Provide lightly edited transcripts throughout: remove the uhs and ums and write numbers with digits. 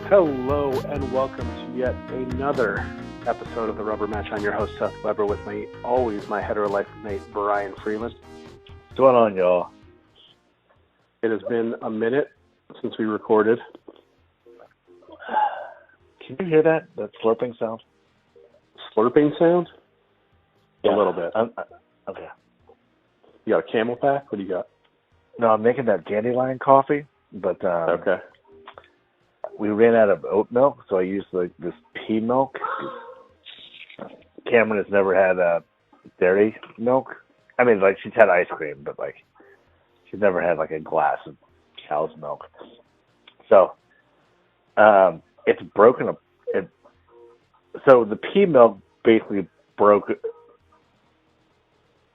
Hello and welcome to yet another episode of The Rubber Match. I'm your host, Seth Weber, with my hetero life mate, Brian Freeland. What's going on, y'all? It has been a minute since we recorded. Can you hear that? That slurping sound? Slurping sound? Yeah. A little bit. Okay. You got a camel pack? What do you got? No, I'm making that dandelion coffee, but Okay. we ran out of oat milk, so I used this pea milk. Cameron has never had dairy milk. I mean, she's had ice cream, but she's never had a glass of cow's milk. So it's broken. So the pea milk basically broke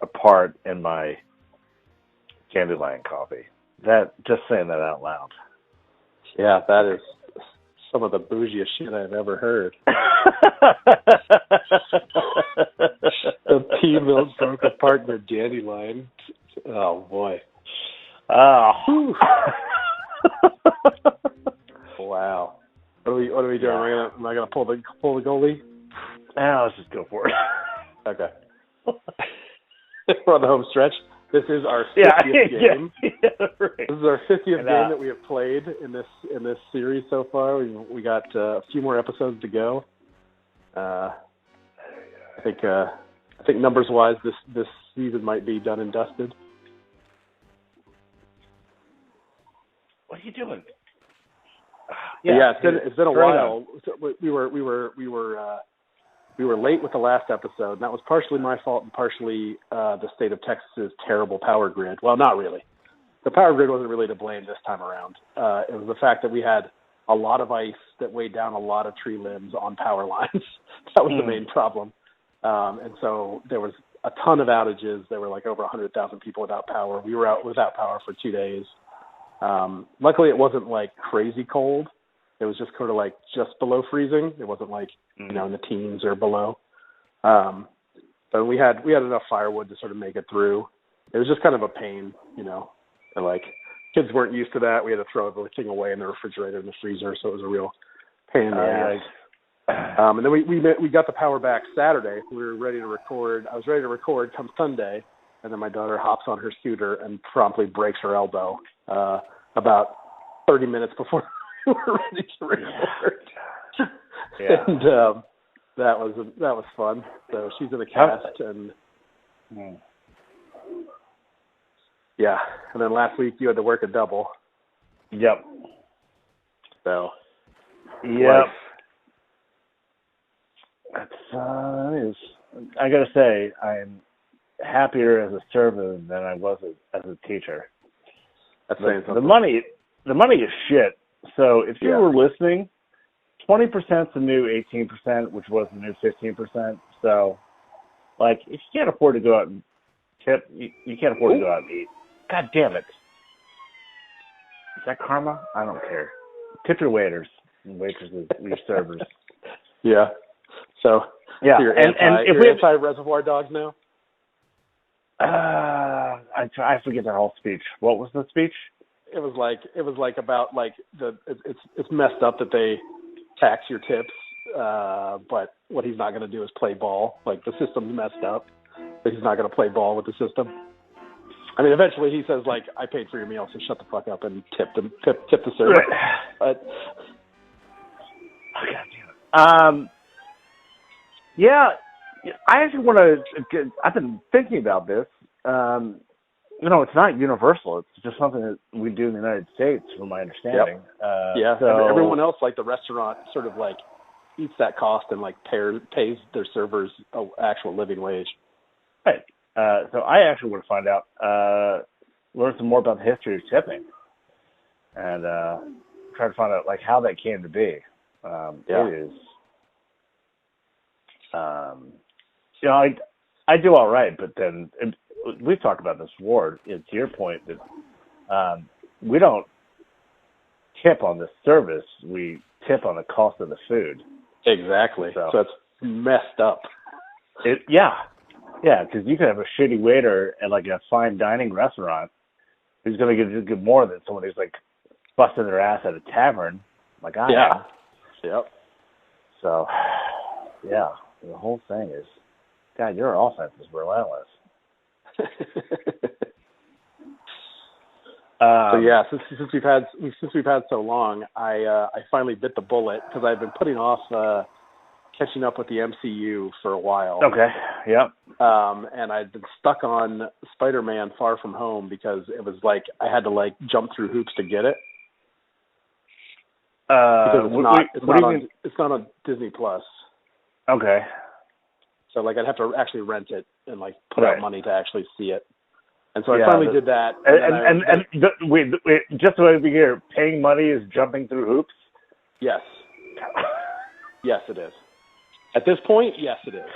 apart in my dandelion coffee. Just saying that out loud. Yeah, that is some of the bougiest shit I've ever heard. The pea milk broke apart in the dandelion. Oh, boy. Oh. Wow. What are we doing? Yeah. Am I gonna pull the goalie? Let's just go for it. Okay. We're on the home stretch. This is our 50th game. Yeah, right. This is our 50th game that we have played in this series so far. We got a few more episodes to go. I think numbers wise, this season might be done and dusted. What are you doing? Yeah, it's been a while. We were late with the last episode, and that was partially my fault and partially the state of Texas's terrible power grid. Well, not really. The power grid wasn't really to blame this time around. It was the fact that we had a lot of ice that weighed down a lot of tree limbs on power lines. That was the main problem. And so there was a ton of outages. There were over 100,000 people without power. We were out without power for 2 days. Luckily, it wasn't crazy cold. It was just kind of just below freezing. It wasn't in the teens or below. But we had enough firewood to sort of make it through. It was just kind of a pain, And kids weren't used to that. We had to throw everything away in the refrigerator and the freezer, so it was a real pain in the ass. And then we got the power back Saturday. We were ready to record. I was ready to record come Sunday, and then my daughter hops on her scooter and promptly breaks her elbow about 30 minutes before we were ready to record. Yeah. And that was fun. So she's in a cast, and yeah. And then last week you had to work a double. Yep. So. Yep. That's I gotta say, I'm happier as a servant than I was as a teacher. That's saying something. The money is shit. So if you were listening, 20% is the new 18%, which was the new 15%. So, if you can't afford to go out and tip, you can't afford to go out and eat. God damn it. Is that karma? I don't care. Tip your waiters and waitresses, your servers. Yeah. So, yeah. You're anti-Reservoir Dogs now? I forget that whole speech. What was the speech? It was about it's messed up that they tax your tips, but what he's not going to do is play ball. The system's messed up, but he's not going to play ball with the system. I mean, eventually he says I paid for your meal, so shut the fuck up and tip the server. Right. But, oh, God damn it. Yeah, I actually want to. I've been thinking about this. It's not universal. It's just something that we do in the United States, from my understanding. Yep. So everyone else, the restaurant, sort of eats that cost and pays their servers an actual living wage. Right. So I actually want to find out, learn some more about the history of tipping, and try to find out how that came to be. It is. I do all right, but then we've talked about this before. To your point, that we don't tip on the service; we tip on the cost of the food. Exactly. So it's messed up. Yeah, because you could have a shitty waiter at a fine dining restaurant who's going to get more than someone who's busting their ass at a tavern like I am. Yep. So, yeah, the whole thing is, God, your offense is relentless. So yeah, since we've had so long, I finally bit the bullet because I've been putting off catching up with the MCU for a while. Okay. Yep. And I'd been stuck on Spider-Man Far From Home because it was like I had to like jump through hoops to get it. Because it's not on Disney Plus. Okay. So like I'd have to actually rent it and like put out money to actually see it. And so I finally did that. Wait, just so I be here, paying money is jumping through hoops? Yes. Yes, it is. At this point, yes, it is.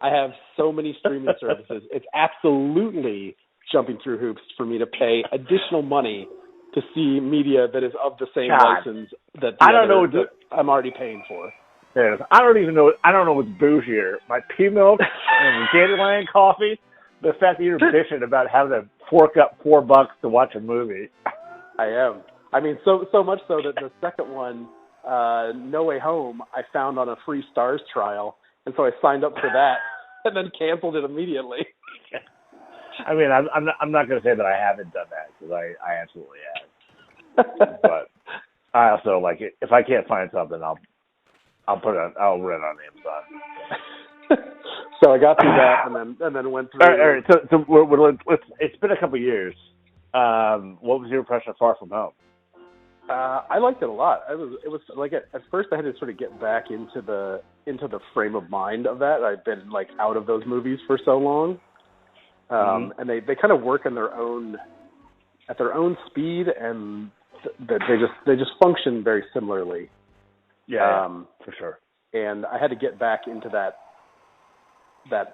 I have so many streaming services. It's absolutely jumping through hoops for me to pay additional money to see media that is of the same license that I'm already paying for. I don't know what's bougier. My pea milk and Dandelion coffee. The fact that you're bitching about having to fork up $4 to watch a movie. I am. I mean, so much so that the second one, No Way Home, I found on a free Stars trial, and so I signed up for that and then canceled it immediately. I mean, I'm not going to say that I haven't done that because I absolutely have. But I also like it. If I can't find something, I'll rent on Amazon. So I got through that and then went through. All right. So it's been a couple of years. What was your impression of Far From Home? I liked it a lot. It was like at first I had to sort of get back into the frame of mind of that. I've been like out of those movies for so long, and they kind of work at their own speed, and they just function very similarly. Yeah, for sure. And I had to get back into that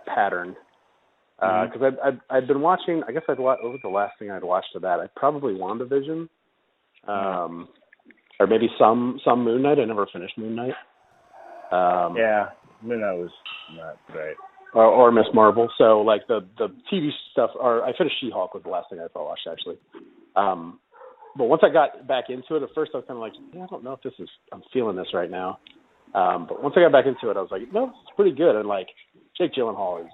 pattern because I'd been watching. I guess what was the last thing I'd watched of that? Probably WandaVision, or maybe some Moon Knight. I never finished Moon Knight. Yeah, Moon Knight was not great. Or Miss Marvel. So like the TV stuff. Or I finished She-Hulk was the last thing I watched actually. But once I got back into it, at first I was kind of like, I don't know if I'm feeling this right now. But once I got back into it, I was like, no, it's pretty good. And like Jake Gyllenhaal is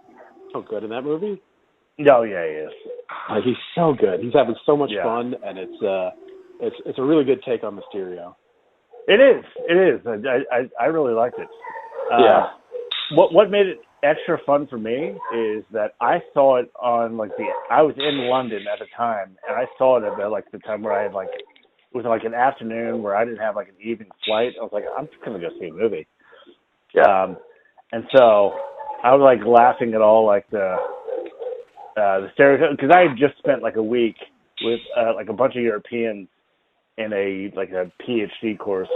so good in that movie. Oh yeah, he is. Like he's so good. He's having so much fun, and it's a really good take on Mysterio. It is. I really liked it. What made it extra fun for me is that I saw it on I was in London at the time, and I saw it at like the time where I had it was like an afternoon where I didn't have like an evening flight. I was like, I'm just gonna go see a movie. Yeah. And so I was like laughing at all like the stereotypes because I had just spent like a week with like a bunch of Europeans in a PhD course,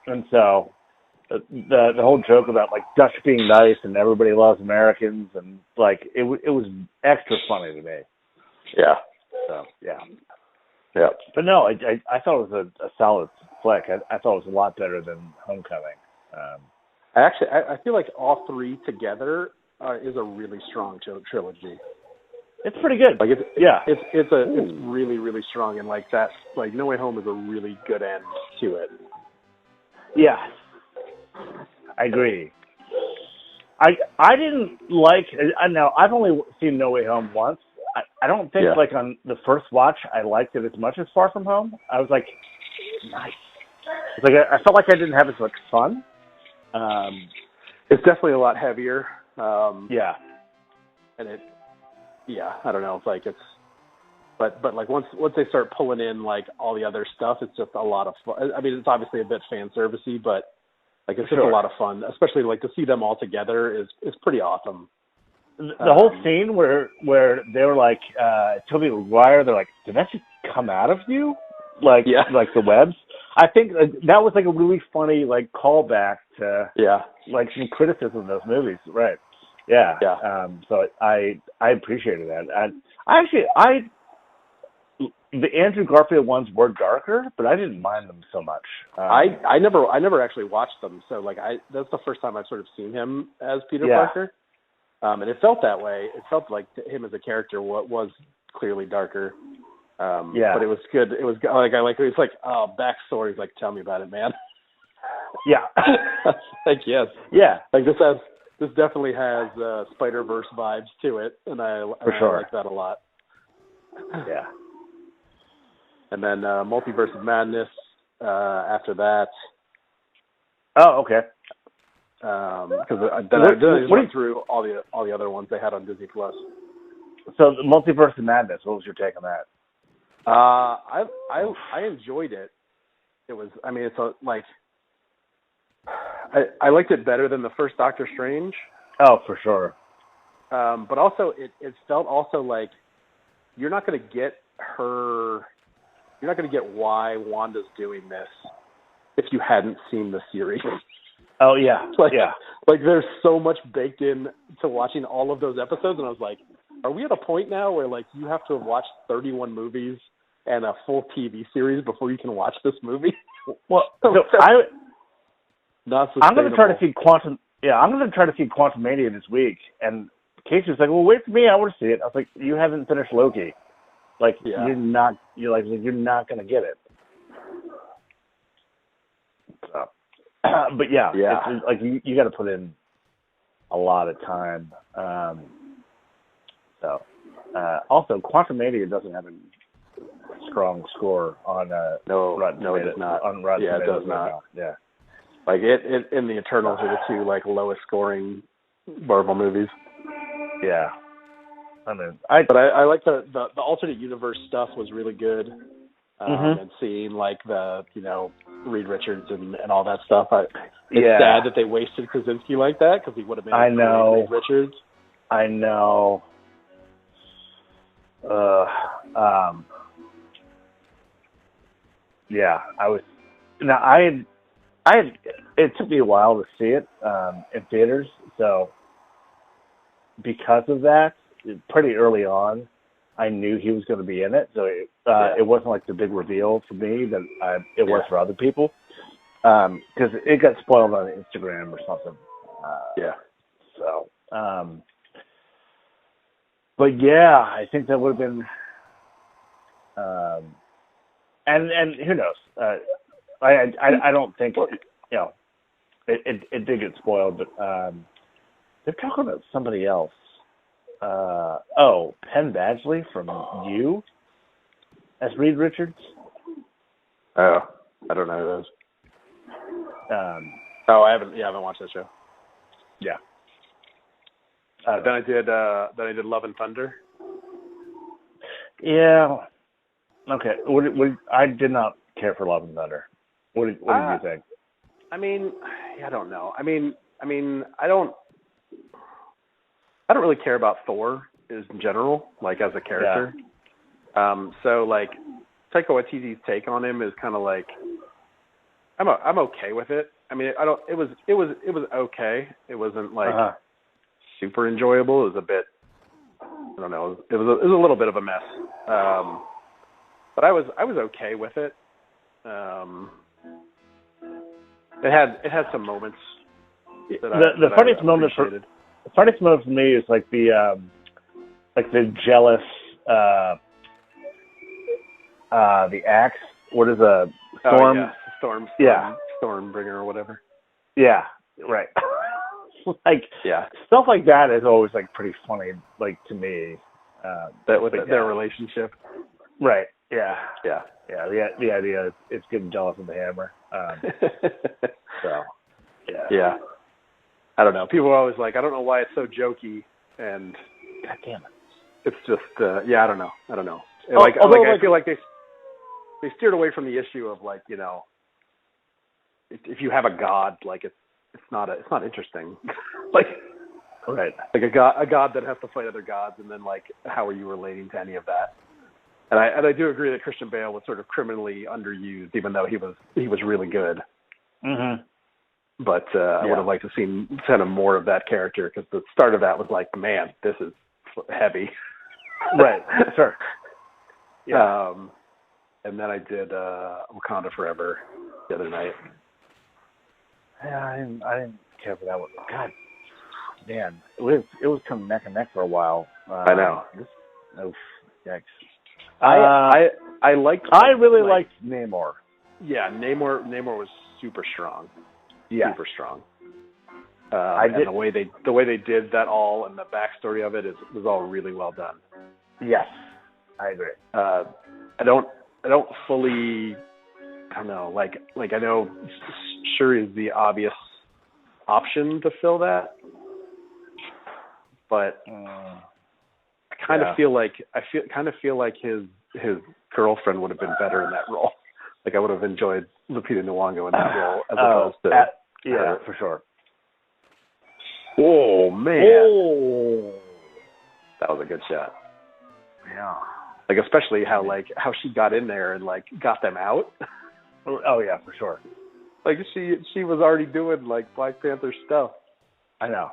and so the whole joke about like Dutch being nice and everybody loves Americans and like it was extra funny to me. Yeah. So yeah. Yeah. But no, I thought it was a solid flick. I thought it was a lot better than Homecoming. I feel like all three together is a really strong trilogy. It's pretty good. Like it's really, really strong, and like that, like No Way Home is a really good end to it. Yeah, I agree. I didn't like. Now I've only seen No Way Home once. I don't think like on the first watch I liked it as much as Far From Home. I was like, nice. It's like I felt like I didn't have as much fun. It's definitely a lot heavier. And I don't know. It's like but like once they start pulling in like all the other stuff, it's just a lot of fun. I mean, it's obviously a bit fan servicey, but like it's just a lot of fun. Especially like to see them all together is pretty awesome. The whole scene where they were like Tobey Maguire, they're like, did that just come out of you? Like the webs. I think that was like a really funny like callback to like some criticism of those movies, right? Yeah. So I appreciated that. The Andrew Garfield ones were darker, but I didn't mind them so much. I never actually watched them, so like that's the first time I've sort of seen him as Peter Parker. And it felt that way. It felt like him as a character was clearly darker. But it was good. It was like backstory. He's like, tell me about it, man. Yeah. Like, yes. Yeah. Like this definitely has Spider-Verse vibes to it, and I like that a lot. Yeah. And then Multiverse of Madness after that. Oh, okay. Because I went through all the other ones they had on Disney Plus. So the Multiverse of Madness. What was your take on that? I enjoyed it. It was. I mean, I liked it better than the first Doctor Strange. Oh, for sure. But also, it felt also like you're not going to get why Wanda's doing this if you hadn't seen the series. Oh, yeah. Like there's so much baked in to watching all of those episodes, and I was like, are we at a point now where like you have to have watched 31 movies and a full TV series before you can watch this movie? Well, I'm going to try to see Quantum. Yeah, I'm going to try to see Quantumania this week, and Casey was like, "Well, wait for me. I want to see it." I was like, "You haven't finished Loki. Like, you're not going to get it." So, but yeah. It's like you got to put in a lot of time. Also, Quantumania doesn't have a strong score on Rotten Tomatoes. It does not. On Rotten Tomatoes, it does not. Right. Yeah. Like it and the Eternals are the two like lowest scoring Marvel movies. Yeah. I mean, I like the alternate universe stuff was really good. And seeing like the Reed Richards and all that stuff. It's sad that they wasted Krasinski like that because he would have been Reed Richards. I know. Yeah, I was. Now it took me a while to see it in theaters, so because of that, pretty early on, I knew he was going to be in it. So it wasn't like the big reveal for me that it was for other people, because it got spoiled on Instagram or something. So, but yeah, I think that would have been. And who knows? I don't think it did get spoiled, but they're talking about somebody else. Penn Badgley from You as Reed Richards. Oh, I don't know who that is. I haven't watched that show. Yeah. Then I did Love and Thunder. Yeah. Okay. I did not care for Love and Thunder. What did you think? I mean, I don't know. I mean, I don't really care about Thor in general, like as a character. Yeah. So like Taika Waititi's take on him is kind of like I'm okay with it. I mean, it was okay. It wasn't like super enjoyable. It was a bit. I don't know. It was a little bit of a mess. But I was okay with it. It had some moments. The funniest moment for me is like the jealous the axe. What is a storm? Stormbringer or whatever. Yeah, right. Stuff like that is always like pretty funny, like to me. That with their relationship. Right. Yeah. Yeah. Yeah. The idea is it's getting jealous of the hammer. So. Yeah. Yeah. I don't know. People are always like, I don't know why it's so jokey, and God damn it. It's just, I don't know. I feel like they steered away from the issue of like, if you have a god, like it's not interesting. Like, right. Like a god that has to fight other gods, and then like, how are you relating to any of that? And I do agree that Christian Bale was sort of criminally underused, even though he was really good. Mm-hmm. But I would have liked to see kind of more of that character, because the start of that was like, man, this is heavy. Right. Sure. Yeah. And then I did Wakanda Forever the other night. Yeah, I didn't care for that one. God, man, it was coming neck and neck for a while. I know. Yikes. I liked. I really liked Namor. Yeah, Namor was super strong. Yeah. Super strong. And the way they did that all and the backstory of it was all really well done. Yes, I agree. I don't fully. I don't know. Like I know Shuri is the obvious option to fill that, but I kind of feel like his girlfriend would have been better in that role. Like I would have enjoyed Lupita Nyong'o in that role as opposed to her. For sure. Oh man! Oh, that was a good shot. Yeah. Like especially how she got in there and like got them out. Oh yeah, for sure. Like she was already doing like Black Panther stuff. I know.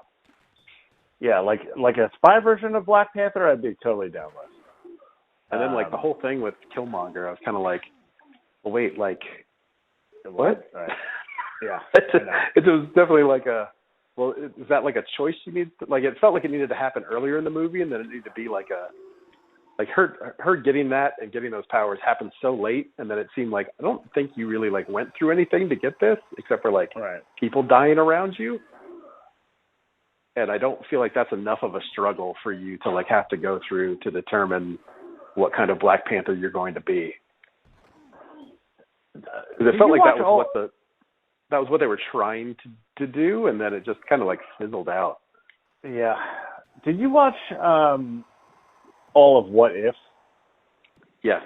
Yeah, like a spy version of Black Panther, I'd be totally down with. And then like the whole thing with Killmonger, I was kind of like, well, wait, like what? Right. Yeah. It was definitely like well, is that like a choice you need? Like it felt like it needed to happen earlier in the movie, and then it needed to be like her getting that and getting those powers happened so late, and then it seemed like I don't think you really like went through anything to get this, except for like people dying around you. And I don't feel like that's enough of a struggle for you to like have to go through to determine what kind of Black Panther you're going to be. It felt like that was what they were trying to do, and then it just kind of like fizzled out. Yeah. Did you watch all of What If? Yes.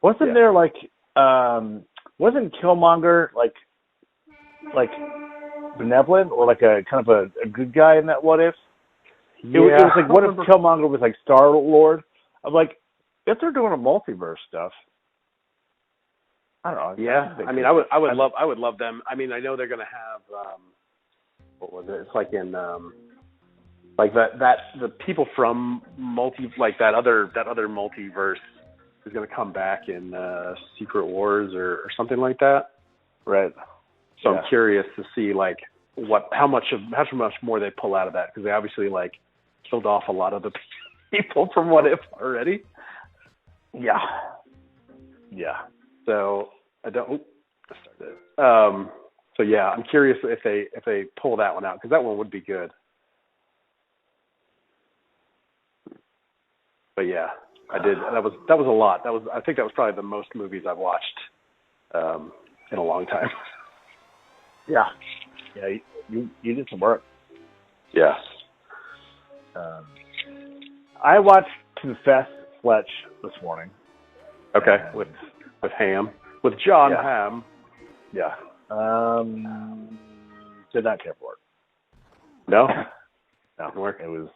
Wasn't there like wasn't Killmonger like benevolent or like a kind of a good guy in that What If? It was like what if Killmonger was like Star-Lord? I'm like, if they're doing a multiverse stuff, I don't know. Yeah, I mean, I would love them. I mean, I know they're gonna have what was it? It's like in like that the people from that other multiverse is gonna come back in Secret Wars or something like that. Right. So I'm curious to see like how much more they pull out of that, because they obviously like killed off a lot of the people from What If already. Yeah. Yeah. So I don't. So yeah, I'm curious if they pull that one out, because that one would be good. But yeah, I did. That was a lot. I think that was probably the most movies I've watched in a long time. Yeah. Yeah. You did some work. Yeah. I watched Confess Fletch this morning. Okay. With Ham. With John Hamm. Yeah. Did not care for it. No? No. It was.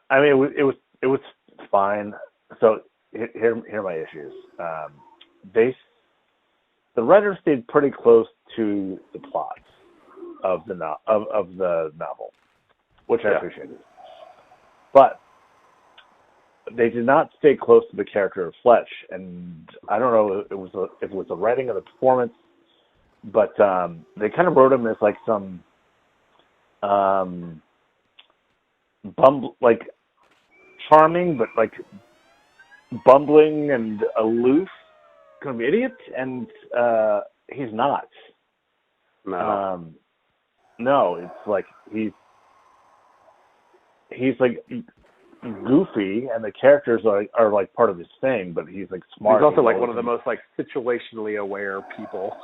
I mean, it was fine. So here are my issues. The writers stayed pretty close to the plot of the novel, which I appreciated. But they did not stay close to the character of Fletch, and I don't know if it was the writing or the performance, but they kind of wrote him as like some like charming but like bumbling and aloof kind of idiot, and he's not. No. No, it's like he's like goofy, and the characters are like part of his thing, but he's like smart. He's also like one of the most like situationally aware people.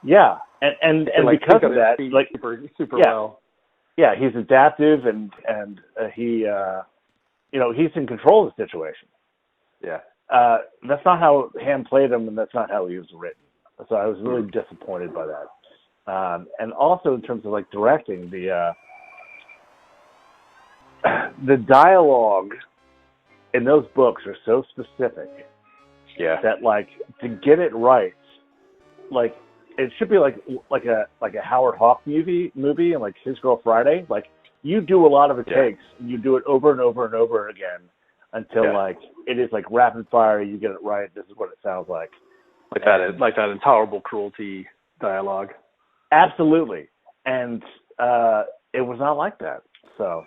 Yeah, and like, because of that, like super well. Yeah, he's adaptive, and he he's in control of the situation. Yeah. That's not how Ham played him, and that's not how he was written. So I was really disappointed by that. And also in terms of like directing, the dialogue in those books are so specific. Yeah. That like to get it right, like it should be like a Howard Hawks movie and like His Girl Friday. Like you do a lot of takes, and you do it over and over and over again until like it is like rapid fire. You get it right. This is what it sounds like. Like that intolerable cruelty dialogue. Absolutely, and it was not like that. So,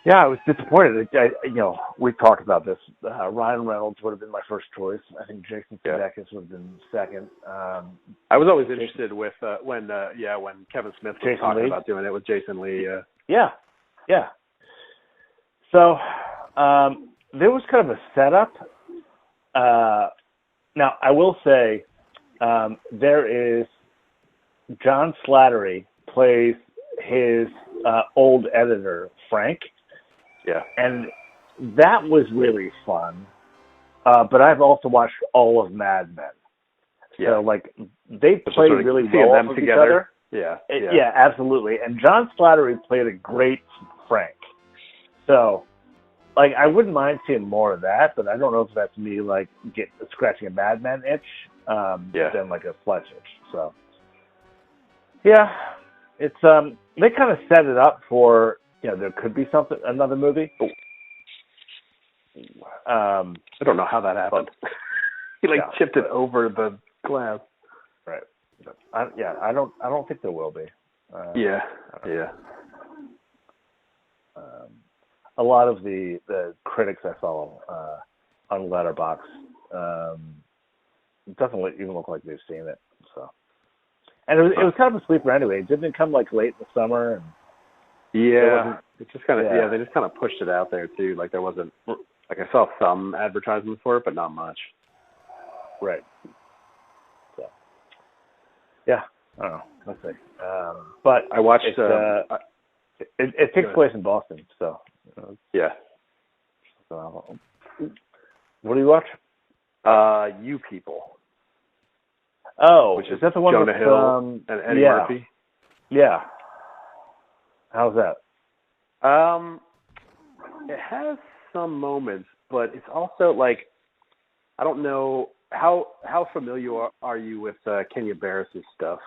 Yeah, I was disappointed. We talked about this. Ryan Reynolds would have been my first choice. I think Jason Sudeikis would have been second. I was always interested with when Kevin Smith was talking about doing it with Jason Lee. Yeah. So there was kind of a setup. Now, I will say there is John Slattery plays his old editor, Frank. Yeah. And that was really fun. But I've also watched all of Mad Men. Yeah. So, they played really well them with together. each other. Yeah, absolutely. And John Slattery played a great Frank. So, I wouldn't mind seeing more of that, but I don't know if that's me, scratching a Mad Men itch than, a Fletch itch. So, yeah, it's, they kind of set it up for, there could be another movie. I don't know how that happened. He chipped it over the glass. Right. I don't think there will be. Yeah. A lot of the critics I follow on Letterboxd doesn't even look like they've seen it. So, and it was kind of a sleeper anyway. Didn't it come late in the summer? And it just kind of they just kind of pushed it out there too. There wasn't I saw some advertisements for it, but not much. Right. So, yeah, I don't know. Let's see. But I watched. It takes place in Boston, so. Yeah. So, what do you watch? You People. Oh, which is that the one Jonah with Hill and Eddie Murphy? Yeah. How's that? It has some moments, but it's also I don't know how familiar are you with Kenya Barris' stuff?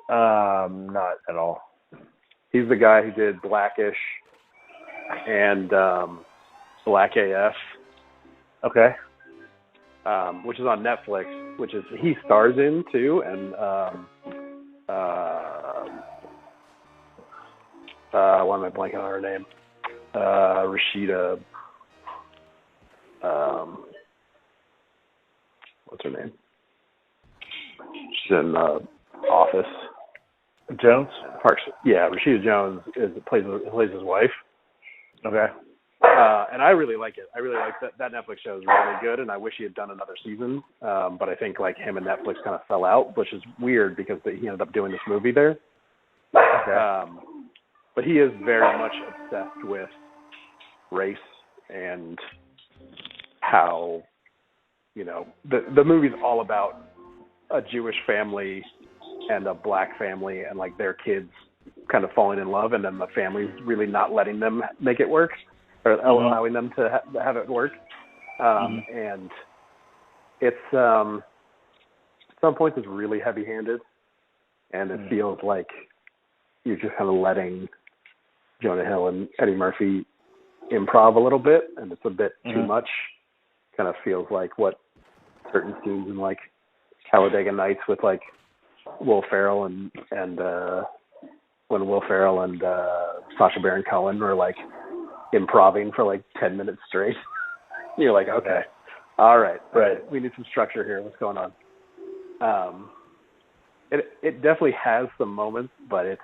Not at all. He's the guy who did Blackish and Black AF. Okay. Which is on Netflix, which is he stars in too, and why am I blanking on her name? Rashida. What's her name? She's in Office. Jones. Parks. Yeah, Rashida Jones plays his wife. Okay. And I really like it. I really like that Netflix show is really good, and I wish he had done another season. But I think him and Netflix kind of fell out, which is weird because he ended up doing this movie there. Okay. But he is very much obsessed with race and how, the movie's all about a Jewish family and a black family and their kids kind of falling in love, and then the family's really not letting them make it work. Or allowing them to have it work. And it's, at some points it's really heavy-handed, and it feels like you're just kind of letting Jonah Hill and Eddie Murphy improv a little bit, and it's a bit too much. Kind of feels like what certain scenes in Talladega Nights with Will Ferrell and when Will Ferrell and Sacha Baron Cohen were improving for 10 minutes straight. You're okay. All right. We need some structure here. What's going on? It definitely has some moments, but it's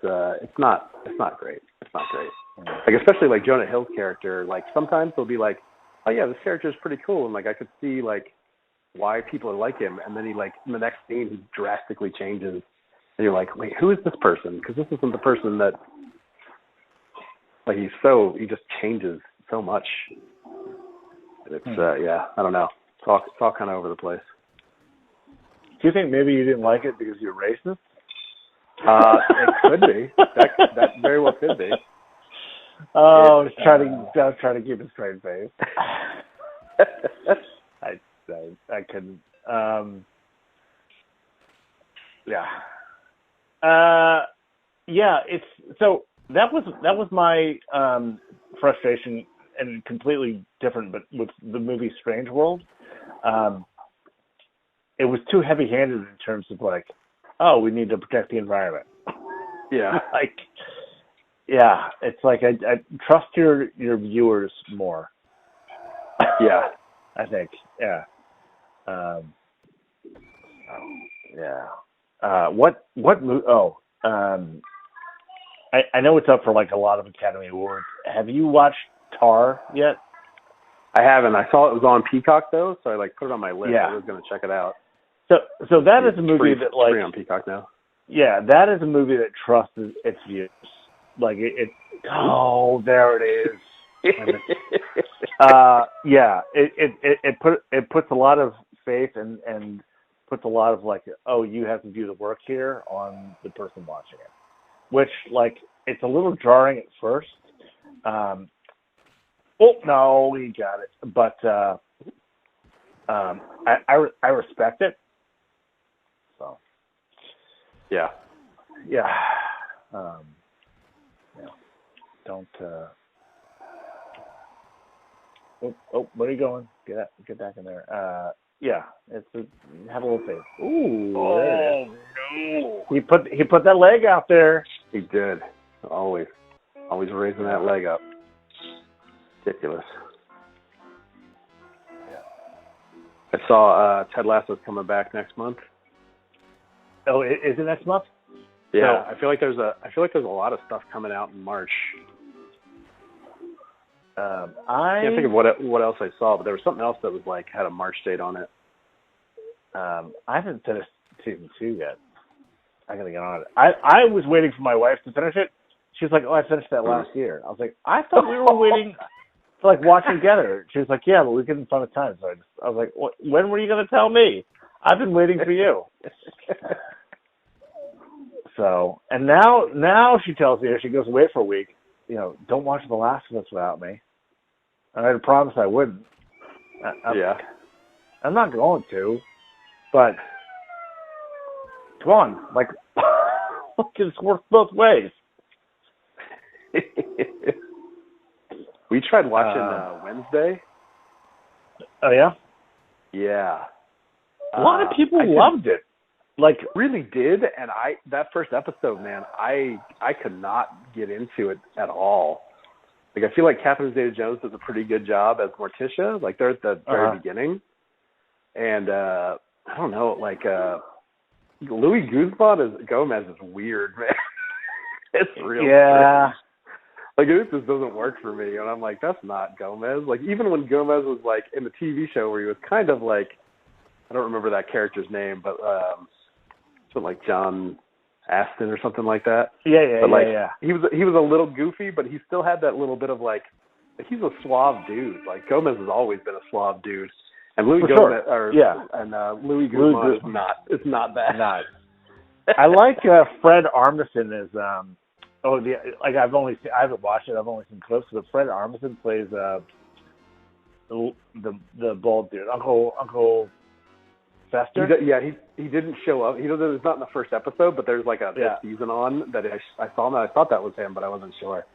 not great. It's not great. Especially Jonah Hill's character. Sometimes they'll be oh yeah, this character is pretty cool, and I could see why people like him, and then he in the next scene he drastically changes, and you're wait, who is this person? Because this isn't the person that. He just changes so much. It's I don't know. It's all kind of over the place. Do you think maybe you didn't like it because you're racist? It could be. That very well could be. Oh, I was trying to keep a straight face. I couldn't. It's so. That was my frustration, and completely different, but with the movie Strange World. It was too heavy-handed in terms of we need to protect the environment. Yeah. Yeah, it's like I trust your viewers more. Yeah. I think. Yeah. Um, yeah. What movie? Oh, I know it's up for like a lot of Academy Awards. Have you watched Tar yet? I haven't. I saw it was on Peacock though, so I like put it on my list. Yeah. I was going to check it out. So that is a movie that like free on Peacock now. Yeah, that is a movie that trusts its viewers. Like it oh, there it is. Yeah, it puts a lot of faith and puts a lot of like, oh, you have to do the work here on the person watching it, which like it's a little jarring at first. Oh no, we got it, but I respect it. So yeah. Yeah. Don't. Oh, where are you going? Get back in there. Yeah, have a little faith. Ooh. Oh no! He put that leg out there. He did. Always raising that leg up. Ridiculous. Yeah. I saw Ted Lasso's coming back next month. Oh, is it next month? Yeah, so, I feel like there's a lot of stuff coming out in March. I can't think of what else I saw, but there was something else that was like had a March date on it. I haven't finished season 2 yet. I gotta get on it. I was waiting for my wife to finish it. She was like, "Oh, I finished that last year." I was like, "I thought we were waiting to like watch it together." She was like, "Yeah, but we couldn't find a time." So I was like, "When were you gonna tell me? I've been waiting for you." So, and now she tells me, she goes away for a week, don't watch The Last of Us without me. And I had promised I wouldn't. I'm not going to, but come on, like, it's worked both ways. We tried watching Wednesday. Oh, yeah? Yeah. A lot of people loved it. Like, really did, and that first episode, man, I could not get into it at all. Like, I feel like Catherine Zeta-Jones does a pretty good job as Morticia. Like, they're at the very beginning, and I don't know, like Louis Gomez is weird, man. It's real. Yeah. Like, it just doesn't work for me, and I'm like, that's not Gomez. Like, even when Gomez was like in the TV show where he was kind of like, I don't remember that character's name, but like John Aston or something like that. Yeah. He was a little goofy, but he still had that little bit of like he's a suave dude. Like Gomez has always been a suave dude, and Louis Guzman is not that. Not. I like Fred Armisen as I haven't watched it. I've only seen clips, but Fred Armisen plays the bald dude, Uncle Fester? He didn't show up. It's not in the first episode, but there's like a season on that I saw him. And I thought that was him, but I wasn't sure.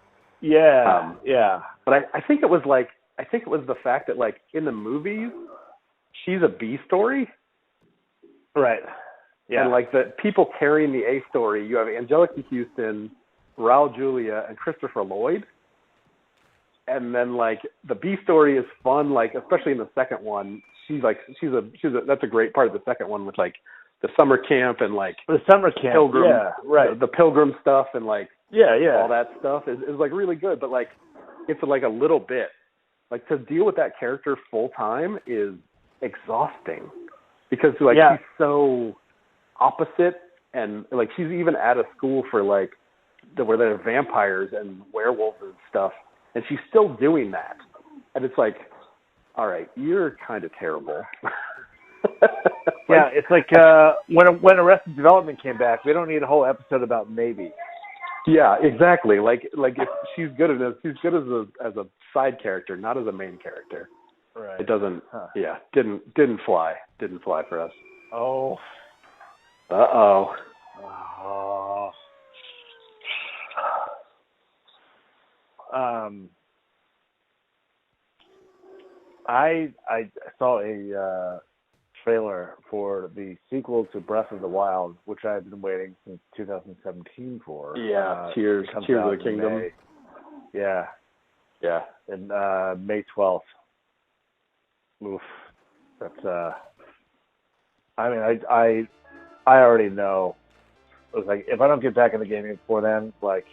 Yeah, But I think it was the fact that like in the movies, she's a B story, right? Yeah, and like the people carrying the A story, you have Angelica Houston, Raul Julia, and Christopher Lloyd. And then like the B story is fun, like especially in the second one. That's a great part of the second one with like the summer camp and like the summer camp, pilgrim, yeah, right. The pilgrim stuff and like all that stuff is like really good. But like it's like a little bit like to deal with that character full time is exhausting because like she's so opposite and like she's even at a school for like where there are vampires and werewolves and stuff. And she's still doing that. And it's like, all right, you're kind of terrible. It's like when Arrested Development came back, we don't need a whole episode about maybe. Yeah, exactly. Like if she's good at this, she's good as a side character, not as a main character. Right. It doesn't. Yeah, didn't fly. Didn't fly for us. Oh. Uh-oh. Oh. I saw a trailer for the sequel to Breath of the Wild, which I've been waiting since 2017 for. Yeah, Tears of the Kingdom. May. Yeah. Yeah. And May 12th. Oof. That's I mean, I already know. It was like, if I don't get back in the gaming before then, like,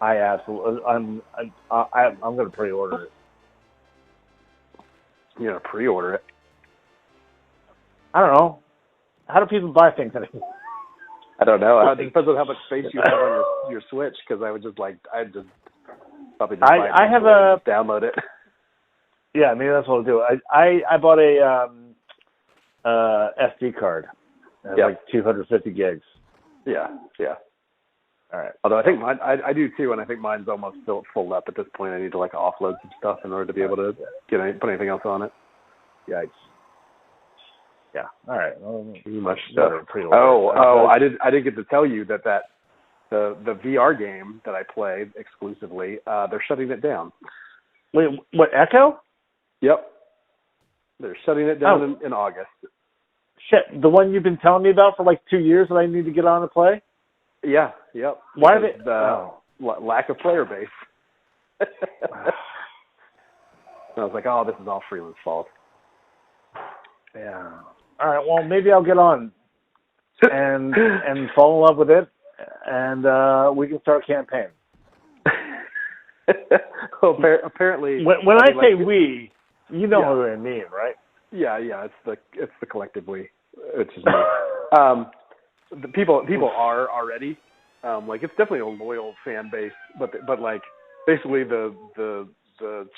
I'm gonna pre-order it. You're gonna pre-order it? I don't know. How do people buy things anymore? I don't know. It depends on how much space you have on your Switch. Because I'd just probably just I have a download it. Yeah, maybe that's what I'll do. I bought a SD card, like 250 gigs. Yeah. All right. Although I think I do too, and I think mine's almost full up at this point. I need to offload some stuff in order to be able to put anything else on it. Yikes. Yeah. All right. Too much stuff. I did get to tell you that the VR game that I play exclusively, they're shutting it down. Wait, what? Echo? Yep. They're shutting it down in August. Shit, the one you've been telling me about for like 2 years that I need to get on and play? Yeah, yep. Why are they? Lack of player base. I was like, this is all Freeland's fault. Yeah. All right, well, maybe I'll get on and fall in love with it, and we can start a campaign. Well, apparently... When I say we, you know who I mean, right? Yeah, it's the collective we, which is me. The people are already it's definitely a loyal fan base, but like basically the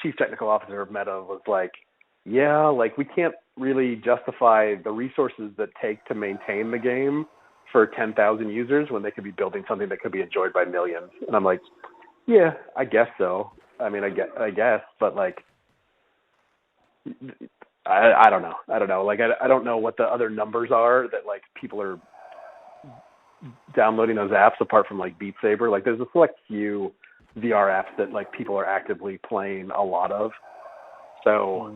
chief technical officer of Meta was like, we can't really justify the resources that take to maintain the game for 10,000 users when they could be building something that could be enjoyed by millions. And I'm like, yeah, I guess so. I mean, I guess, but like, I don't know. Like, I don't know what the other numbers are that like people are downloading those apps apart from like Beat Saber. Like, there's a select few VR apps that like people are actively playing a lot of. So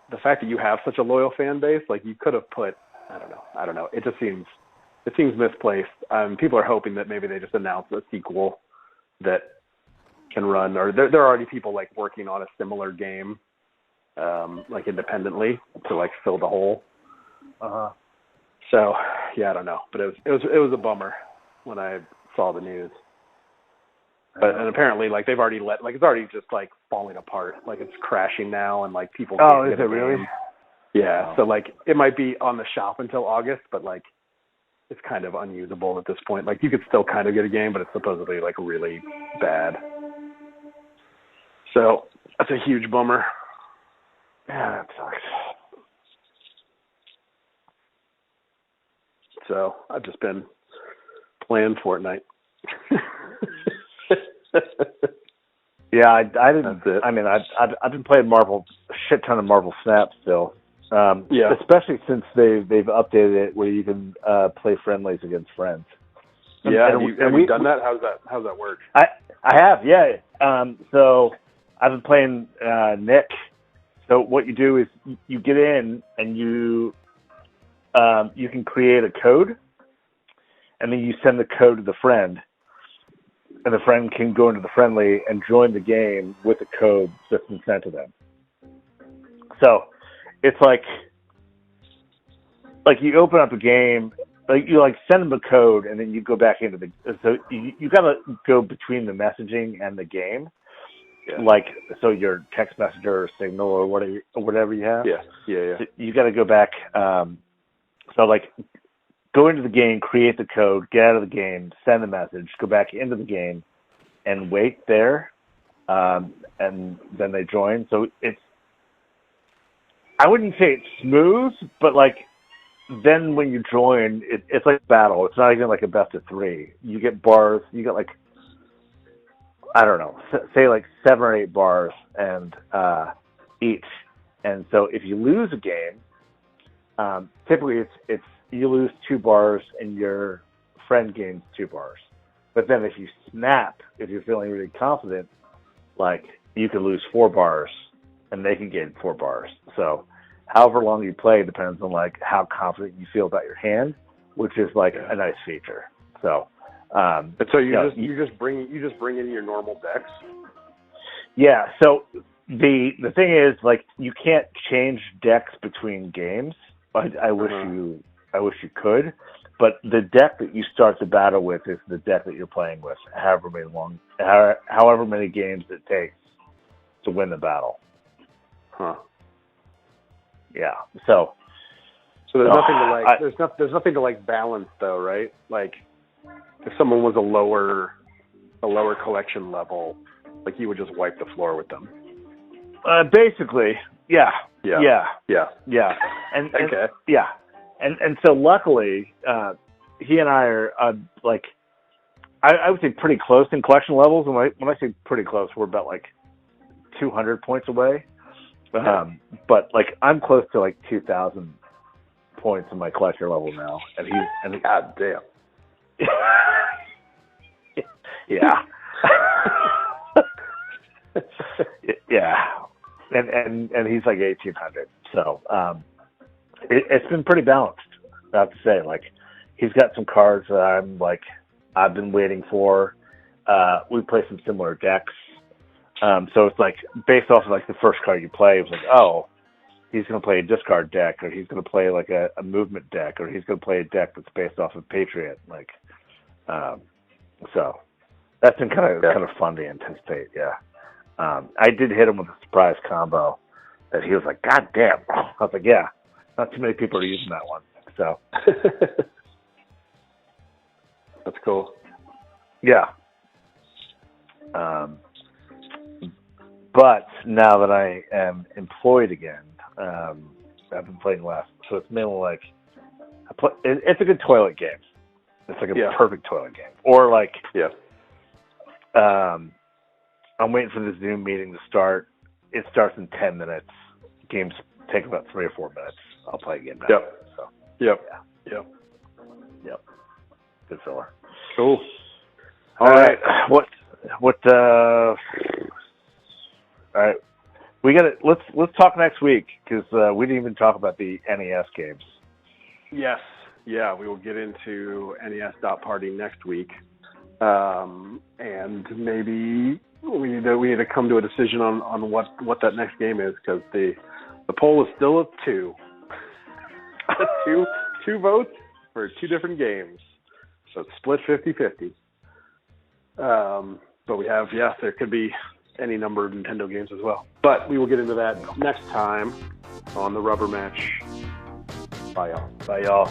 the fact that you have such a loyal fan base, like you could have put, I don't know. It seems misplaced. People are hoping that maybe they just announce a sequel that can run, or there are already people like working on a similar game, like independently to like fill the hole. So yeah, I don't know, but it was a bummer when I saw the news. But and apparently, like they've already it's already just like falling apart. Like it's crashing now, and like people. Oh, is it really? Yeah. Oh. So like it might be on the shop until August, but like it's kind of unusable at this point. Like you could still kind of get a game, but it's supposedly like really bad. So that's a huge bummer. Yeah, that sucks. So I've just been playing Fortnite. Yeah, I didn't. That's it. I mean, I've been playing a shit ton of Marvel Snap still. Especially since they've updated it where you can play friendlies against friends. Yeah, have you done that? How's that work? I have, yeah. So I've been playing Nick. So what you do is you get in and you can create a code, and then you send the code to the friend, and the friend can go into the friendly and join the game with the code that's been sent to them. So it's like you open up a game, like you like send them a code, and then you go back into the. So you gotta go between the messaging and the game, like so your text messenger or Signal or whatever you have. Yeah. So you gotta go back. So like go into the game, create the code, get out of the game, send the message, go back into the game, and wait there, and then they join. So I wouldn't say it's smooth, but like then when you join, it's like battle. It's not even like a best of 3. You get bars. You get like, I don't know, say like 7 or 8 bars and each. And so if you lose a game, typically it's you lose 2 bars and your friend gains 2 bars. But then if you snap, if you're feeling really confident, like you can lose 4 bars and they can gain 4 bars. So however long you play depends on like how confident you feel about your hand, which is like a nice feature. So, and so you just bring in your normal decks. Yeah. So the thing is, like, you can't change decks between games. I wish you could, but the deck that you start the battle with is the deck that you're playing with, however many games it takes to win the battle. Huh. Yeah. So there's nothing to like. There's nothing to like balance though, right? Like if someone was a lower collection level, like you would just wipe the floor with them. Basically, yeah. And so luckily, he and I are like, I would say pretty close in collection levels. And when I say pretty close, we're about like 200 points away. But like I'm close to like 2,000 points in my collector level now, and God damn. Yeah. Yeah. And he's like 1,800. So it's been pretty balanced, I have to say. Like he's got some cards that I've been waiting for. We play some similar decks. So it's like based off of like the first card you play, it's like, oh, he's going to play a discard deck, or he's going to play like a movement deck, or he's going to play a deck that's based off of Patriot. Like, so that's been kind of fun to anticipate. Yeah. I did hit him with a surprise combo that he was like, God damn. I was like, yeah, not too many people are using that one. So that's cool. Yeah. But now that I am employed again, I've been playing less. So it's mainly like, it's a good toilet game. It's like a perfect toilet game. Or like, I'm waiting for the Zoom meeting to start. It starts in 10 minutes. Games take about 3 or 4 minutes. I'll play a game now. Yep. So, Yep. Good filler. Cool. All right. All right. We got it. Let's talk next week because we didn't even talk about the NES games. Yes. Yeah, we will get into NES.party next week. And maybe we need to come to a decision on what that next game is, because the poll is still at 2. two votes for 2 different games. So it's split 50-50. But we have, there could be any number of Nintendo games as well. But we will get into that next time on the Rubber Match. Bye, y'all. Bye, y'all.